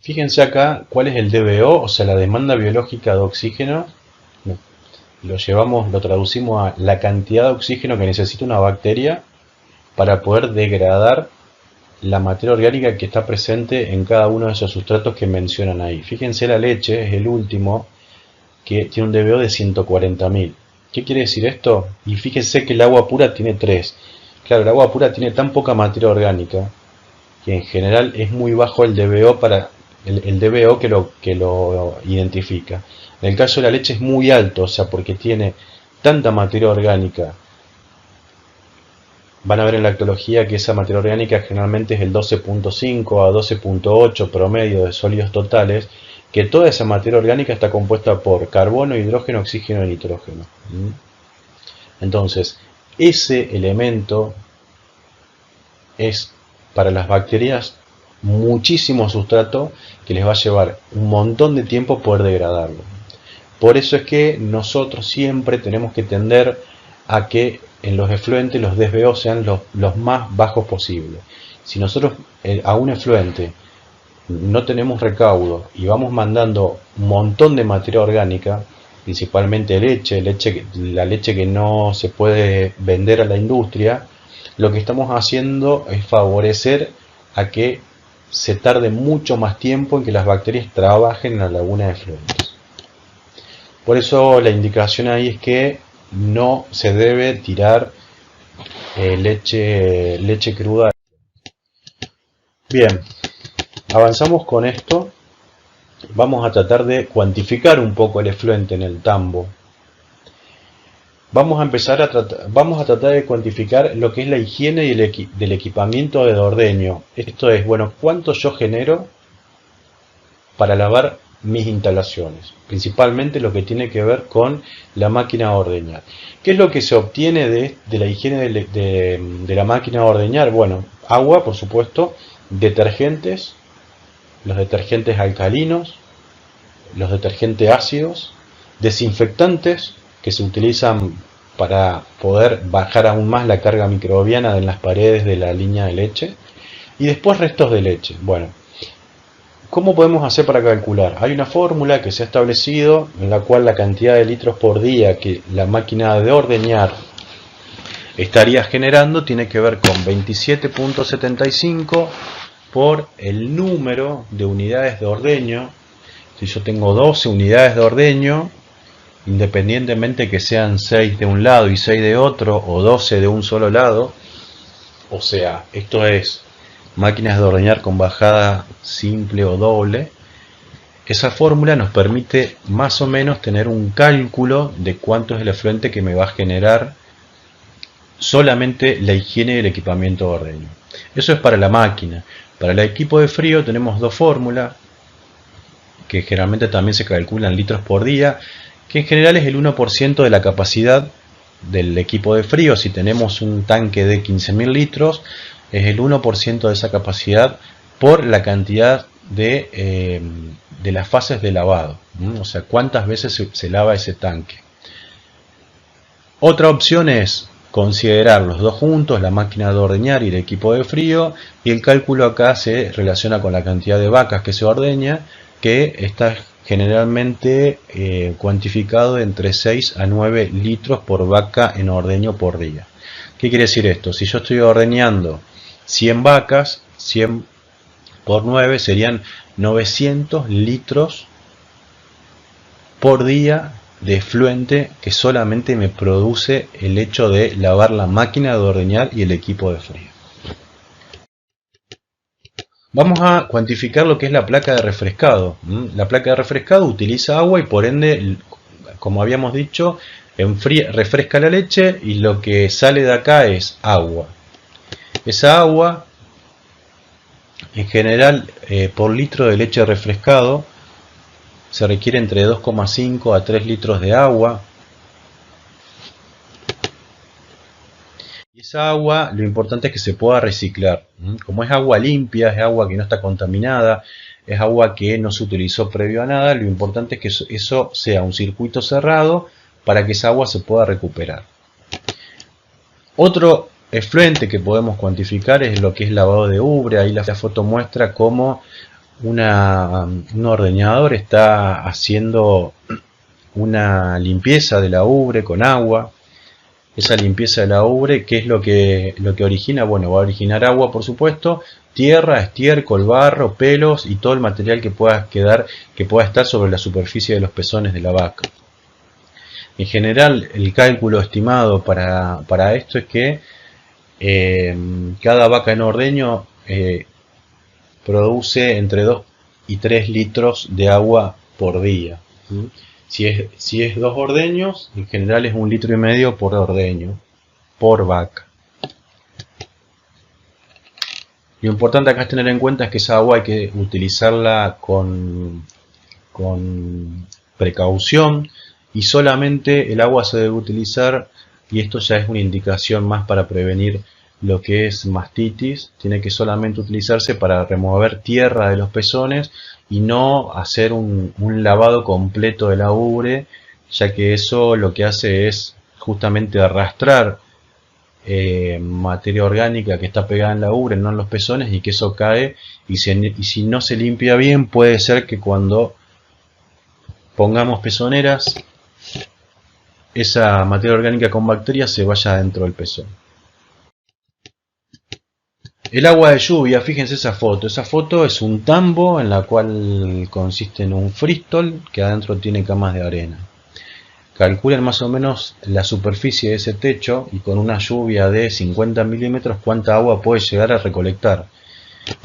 Fíjense acá cuál es el DBO, o sea, la demanda biológica de oxígeno. Lo traducimos a la cantidad de oxígeno que necesita una bacteria para poder degradar la materia orgánica que está presente en cada uno de esos sustratos que mencionan ahí. Fíjense, la leche es el último, que tiene un DBO de 140.000. ¿Qué quiere decir esto? Y fíjense que el agua pura tiene 3. Claro, el agua pura tiene tan poca materia orgánica que en general es muy bajo el DBO para el DBO que lo identifica. En el caso de la leche es muy alto, o sea, porque tiene tanta materia orgánica. Van a ver en la lactología que esa materia orgánica generalmente es el 12.5 a 12.8 promedio de sólidos totales, que toda esa materia orgánica está compuesta por carbono, hidrógeno, oxígeno y nitrógeno. Entonces, ese elemento es para las bacterias muchísimo sustrato que les va a llevar un montón de tiempo poder degradarlo. Por eso es que nosotros siempre tenemos que tender a que en los efluentes los DBO sean los más bajos posibles. Si nosotros a un efluente no tenemos recaudo y vamos mandando un montón de materia orgánica, principalmente la leche que no se puede vender a la industria, lo que estamos haciendo es favorecer a que se tarde mucho más tiempo en que las bacterias trabajen en la laguna de efluentes. Por eso la indicación ahí es que no se debe tirar leche cruda. Bien, avanzamos con esto. Vamos a tratar de cuantificar un poco el efluente en el tambo. Vamos a tratar de cuantificar lo que es la higiene del equipamiento de ordeño. Esto es, bueno, cuánto yo genero para lavar mis instalaciones, principalmente lo que tiene que ver con la máquina de ordeñar. ¿Qué es lo que se obtiene de la higiene de la máquina de ordeñar? Bueno, agua, por supuesto, detergentes, los detergentes alcalinos, los detergentes ácidos, desinfectantes que se utilizan para poder bajar aún más la carga microbiana en las paredes de la línea de leche, y después restos de leche. Bueno, ¿cómo podemos hacer para calcular? Hay una fórmula que se ha establecido en la cual la cantidad de litros por día que la máquina de ordeñar estaría generando tiene que ver con 27.75 por el número de unidades de ordeño. Si yo tengo 12 unidades de ordeño, independientemente que sean 6 de un lado y 6 de otro, o 12 de un solo lado, o sea, esto es máquinas de ordeñar con bajada simple o doble, esa fórmula nos permite más o menos tener un cálculo de cuánto es el efluente que me va a generar solamente la higiene del equipamiento de ordeño. Eso es para la máquina. Para el equipo de frío tenemos dos fórmulas, que generalmente también se calculan litros por día, que en general es el 1% de la capacidad del equipo de frío. Si tenemos un tanque de 15.000 litros, es el 1% de esa capacidad por la cantidad de las fases de lavado, o sea, cuántas veces se lava ese tanque. Otra opción es considerar los dos juntos, la máquina de ordeñar y el equipo de frío, y el cálculo acá se relaciona con la cantidad de vacas que se ordeña, que está generalmente cuantificado entre 6 a 9 litros por vaca en ordeño por día. ¿Qué quiere decir esto? Si yo estoy ordeñando 100 vacas, 100 por 9 serían 900 litros por día de efluente que solamente me produce el hecho de lavar la máquina de ordeñar y el equipo de frío. Vamos a cuantificar lo que es la placa de refrescado. La placa de refrescado utiliza agua y por ende, como habíamos dicho, refresca la leche y lo que sale de acá es agua. Esa agua, en general, por litro de leche refrescado, se requiere entre 2,5 a 3 litros de agua. Y esa agua, lo importante es que se pueda reciclar. Como es agua limpia, es agua que no está contaminada, es agua que no se utilizó previo a nada, lo importante es que eso sea un circuito cerrado para que esa agua se pueda recuperar. Otro efluente que podemos cuantificar es lo que es lavado de ubre. Ahí la foto muestra cómo un ordeñador está haciendo una limpieza de la ubre con agua. Esa limpieza de la ubre, ¿qué es lo que origina? Bueno, va a originar agua, por supuesto, tierra, estiércol, barro, pelos y todo el material que pueda quedar, que pueda estar sobre la superficie de los pezones de la vaca. En general, el cálculo estimado para esto es que cada vaca en ordeño produce entre 2 y 3 litros de agua por día. Si es 2 ordeños, en general es 1,5 litros por ordeño, por vaca. Lo importante acá es tener en cuenta que esa agua hay que utilizarla con precaución, y solamente el agua se debe utilizar, y esto ya es una indicación más para prevenir lo que es mastitis. Tiene que solamente utilizarse para remover tierra de los pezones y no hacer un lavado completo de la ubre, ya que eso lo que hace es justamente arrastrar materia orgánica que está pegada en la ubre, no en los pezones, y que eso cae, y si no se limpia bien, puede ser que cuando pongamos pezoneras, esa materia orgánica con bacterias se vaya dentro del pezón. El agua de lluvia, fíjense esa foto es un tambo en la cual consiste en un fristol que adentro tiene camas de arena. Calculen más o menos la superficie de ese techo y con una lluvia de 50 milímetros cuánta agua puede llegar a recolectar.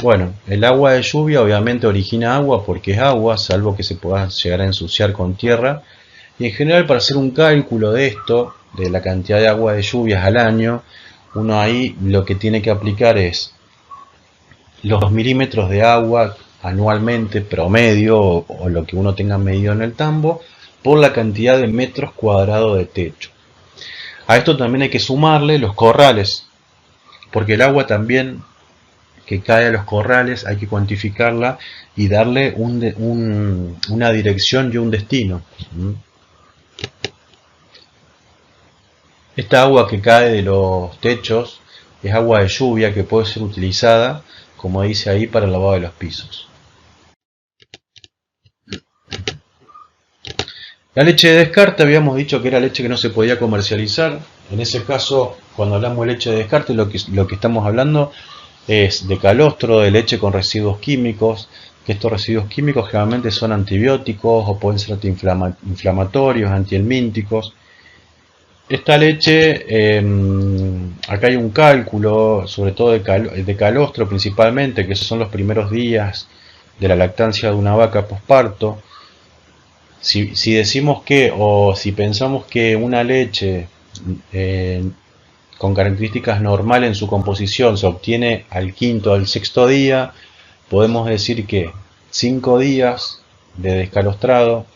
Bueno, el agua de lluvia obviamente origina agua porque es agua, salvo que se pueda llegar a ensuciar con tierra. Y en general, para hacer un cálculo de esto, de la cantidad de agua de lluvias al año, uno ahí lo que tiene que aplicar es los milímetros de agua anualmente promedio, o lo que uno tenga medido en el tambo, por la cantidad de metros cuadrados de techo. A esto también hay que sumarle los corrales, porque el agua también que cae a los corrales hay que cuantificarla y darle una dirección y un destino. Esta agua que cae de los techos es agua de lluvia que puede ser utilizada, como dice ahí, para el lavado de los pisos. La leche de descarte habíamos dicho que era leche que no se podía comercializar. En ese caso, cuando hablamos de leche de descarte, lo que estamos hablando es de calostro, de leche con residuos químicos, que estos residuos químicos generalmente son antibióticos o pueden ser antiinflamatorios, antihelmínticos. Esta leche, acá hay un cálculo, sobre todo de calostro principalmente, que son los primeros días de la lactancia de una vaca posparto. Si decimos que, o si pensamos que una leche con características normales en su composición se obtiene al quinto o al sexto día, podemos decir que 5 días de descalostrado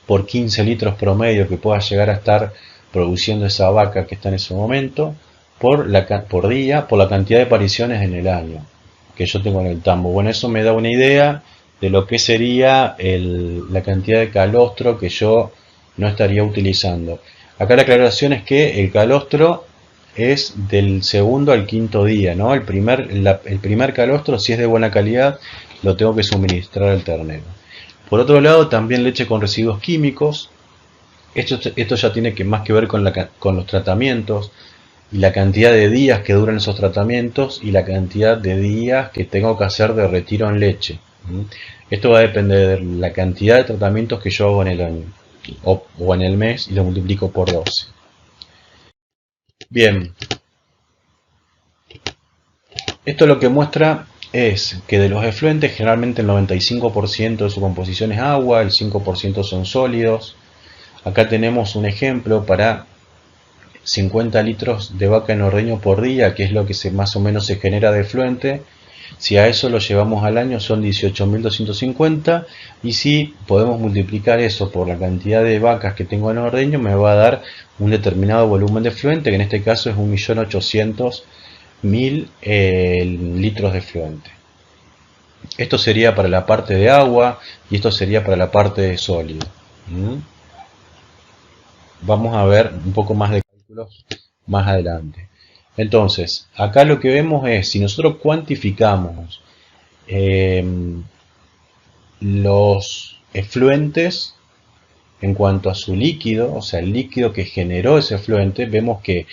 por 15 litros promedio que pueda llegar a estar produciendo esa vaca que está en ese momento por día, por la cantidad de apariciones en el año que yo tengo en el tambo. Bueno, eso me da una idea de lo que sería la cantidad de calostro que yo no estaría utilizando. Acá la aclaración es que el calostro es del segundo al quinto día, ¿no? El primer calostro, si es de buena calidad, lo tengo que suministrar al ternero. Por otro lado, también leche con residuos químicos. Esto ya tiene más que ver con los tratamientos y la cantidad de días que duran esos tratamientos y la cantidad de días que tengo que hacer de retiro en leche. Esto va a depender de la cantidad de tratamientos que yo hago en el año o en el mes y lo multiplico por 12. Bien, esto lo que muestra es que de los efluentes generalmente el 95% de su composición es agua, el 5% son sólidos. Acá tenemos un ejemplo para 50 litros de vaca en ordeño por día, que es lo que más o menos se genera de efluente. Si a eso lo llevamos al año son 18.250, y si podemos multiplicar eso por la cantidad de vacas que tengo en ordeño, me va a dar un determinado volumen de efluente, que en este caso es 1.800.000 litros de efluente. Esto sería para la parte de agua y esto sería para la parte de sólido. Vamos a ver un poco más de cálculos más adelante. Entonces, acá lo que vemos es, si nosotros cuantificamos los efluentes, en cuanto a su líquido, o sea, el líquido que generó ese efluente, vemos que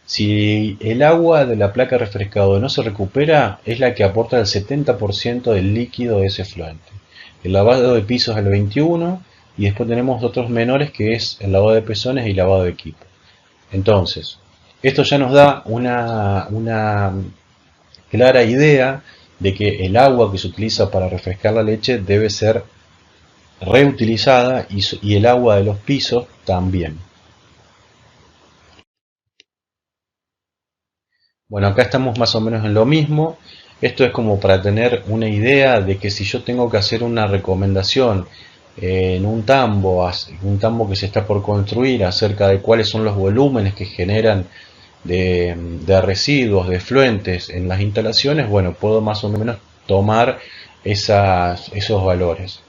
si el agua de la placa refrescado no se recupera, es la que aporta el 70% del líquido de ese efluente. El lavado de pisos es el 21%, y después tenemos otros menores que es el lavado de pezones y lavado de equipo. Entonces, esto ya nos da una clara idea de que el agua que se utiliza para refrescar la leche debe ser reutilizada, y el agua de los pisos también. Bueno, acá estamos más o menos en lo mismo. Esto es como para tener una idea de que si yo tengo que hacer una recomendación en un tambo que se está por construir, acerca de cuáles son los volúmenes que generan de residuos, de efluentes en las instalaciones, bueno, puedo más o menos tomar esos valores.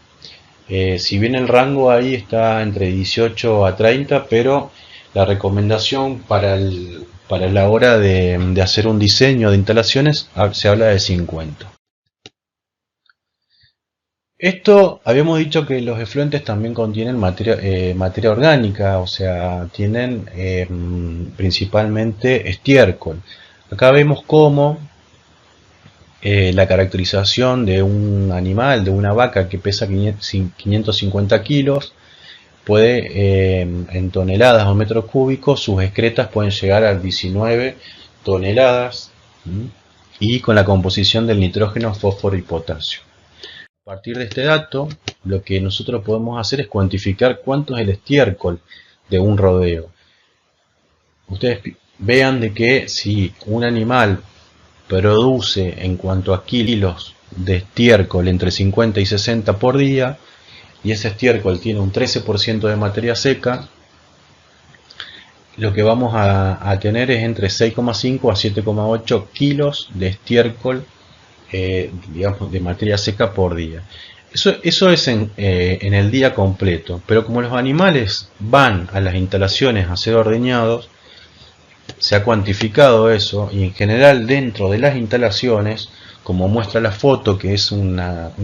Si bien el rango ahí está entre 18 a 30, pero la recomendación para la hora de hacer un diseño de instalaciones se habla de 50. Esto, habíamos dicho que los efluentes también contienen materia orgánica, o sea, tienen principalmente estiércol. Acá vemos cómo la caracterización de un animal, de una vaca que pesa 550 kilos, puede, en toneladas o metros cúbicos, sus excretas pueden llegar a 19 toneladas, y con la composición del nitrógeno, fósforo y potasio. A partir de este dato, lo que nosotros podemos hacer es cuantificar cuánto es el estiércol de un rodeo. Ustedes vean de que si un animal produce, en cuanto a kilos de estiércol, entre 50 y 60 por día, y ese estiércol tiene un 13% de materia seca, lo que vamos a tener es entre 6,5 a 7,8 kilos de estiércol, digamos, de materia seca por día. Eso es en el día completo, pero como los animales van a las instalaciones a ser ordeñados, se ha cuantificado eso, y en general dentro de las instalaciones, como muestra la foto, que es un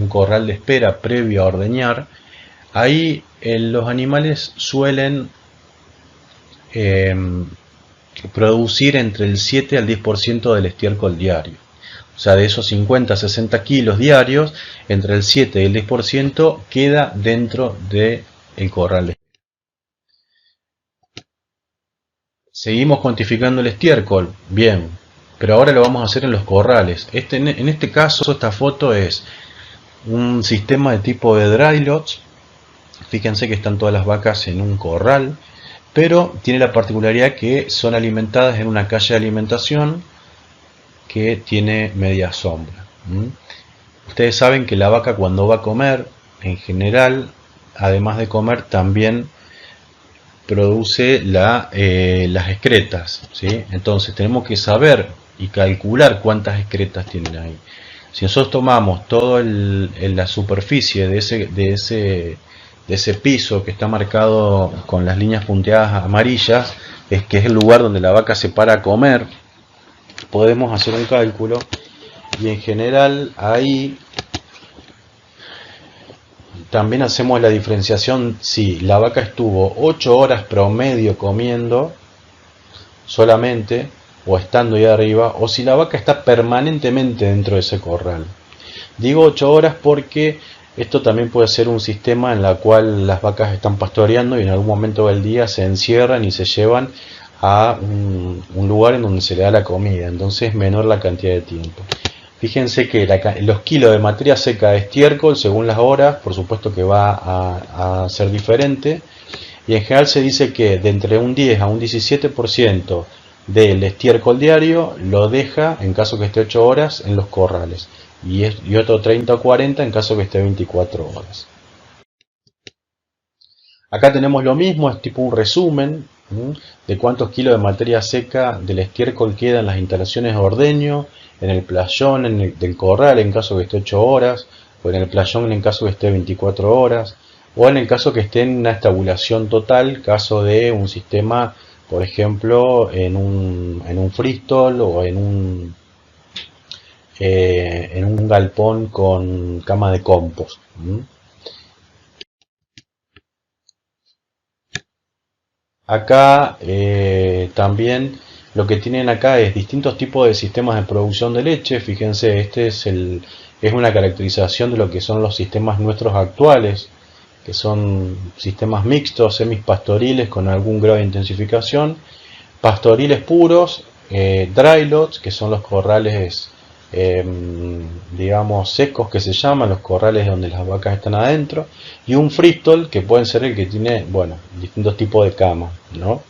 corral de espera previo a ordeñar, ahí los animales suelen producir entre el 7 al 10% del estiércol diario. O sea, de esos 50 a 60 kilos diarios, entre el 7 y el 10% queda dentro del corral de espera. Seguimos cuantificando el estiércol, bien, pero ahora lo vamos a hacer en los corrales. En este caso, esta foto es un sistema de tipo de dry lots. Fíjense que están todas las vacas en un corral, pero tiene la particularidad que son alimentadas en una calle de alimentación que tiene media sombra. Ustedes saben que la vaca, cuando va a comer, en general, además de comer, también produce las excretas, ¿sí? Entonces tenemos que saber y calcular cuántas excretas tienen ahí. Si nosotros tomamos toda la superficie de ese piso que está marcado con las líneas punteadas amarillas, que es el lugar donde la vaca se para a comer, podemos hacer un cálculo, y en general ahí también hacemos la diferenciación si la vaca estuvo 8 horas promedio comiendo solamente, o estando ahí arriba, o si la vaca está permanentemente dentro de ese corral. Digo 8 horas porque esto también puede ser un sistema en el cual las vacas están pastoreando y en algún momento del día se encierran y se llevan a un lugar en donde se le da la comida, entonces es menor la cantidad de tiempo. Fíjense que los kilos de materia seca de estiércol, según las horas, por supuesto que va a ser diferente, y en general se dice que de entre un 10 a un 17% del estiércol diario lo deja, en caso que esté 8 horas, en los corrales, y otro 30 o 40 en caso que esté 24 horas. Acá tenemos lo mismo, es tipo un resumen de cuántos kilos de materia seca del estiércol queda en las instalaciones de ordeño, en el playón del corral en caso que esté 8 horas, o en el playón en caso que esté 24 horas, o en el caso que esté en una estabulación total, caso de un sistema, por ejemplo, en un freestall o en en un galpón con cama de compost. Acá también lo que tienen acá es distintos tipos de sistemas de producción de leche. Fíjense, es una caracterización de lo que son los sistemas nuestros actuales, que son sistemas mixtos, semispastoriles con algún grado de intensificación, pastoriles puros, dry lots, que son los corrales, digamos, secos que se llaman, los corrales donde las vacas están adentro, y un freestall, que puede ser el que tiene, bueno, distintos tipos de camas, ¿no?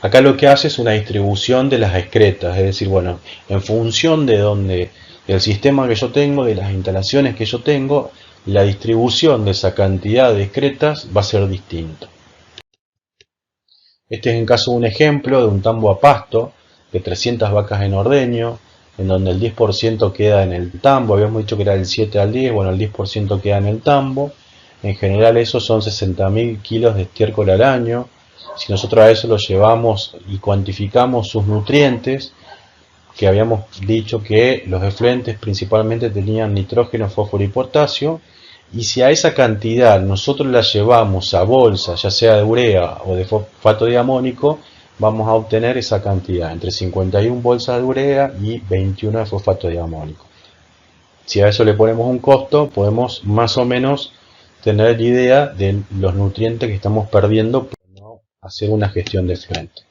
Acá lo que hace es una distribución de las excretas, es decir, bueno, en función de del sistema que yo tengo, de las instalaciones que yo tengo, la distribución de esa cantidad de excretas va a ser distinta. Este es en caso un ejemplo de un tambo a pasto de 300 vacas en ordeño, en donde el 10% queda en el tambo. Habíamos dicho que era del 7 al 10, bueno, el 10% queda en el tambo. En general eso son 60.000 kilos de estiércol al año. Si nosotros a eso lo llevamos y cuantificamos sus nutrientes, que habíamos dicho que los efluentes principalmente tenían nitrógeno, fósforo y potasio, y si a esa cantidad nosotros la llevamos a bolsa, ya sea de urea o de fosfato diamónico, vamos a obtener esa cantidad, entre 51 bolsas de urea y 21 de fosfato diamónico. Si a eso le ponemos un costo, podemos más o menos tener idea de los nutrientes que estamos perdiendo por no hacer una gestión de efluente.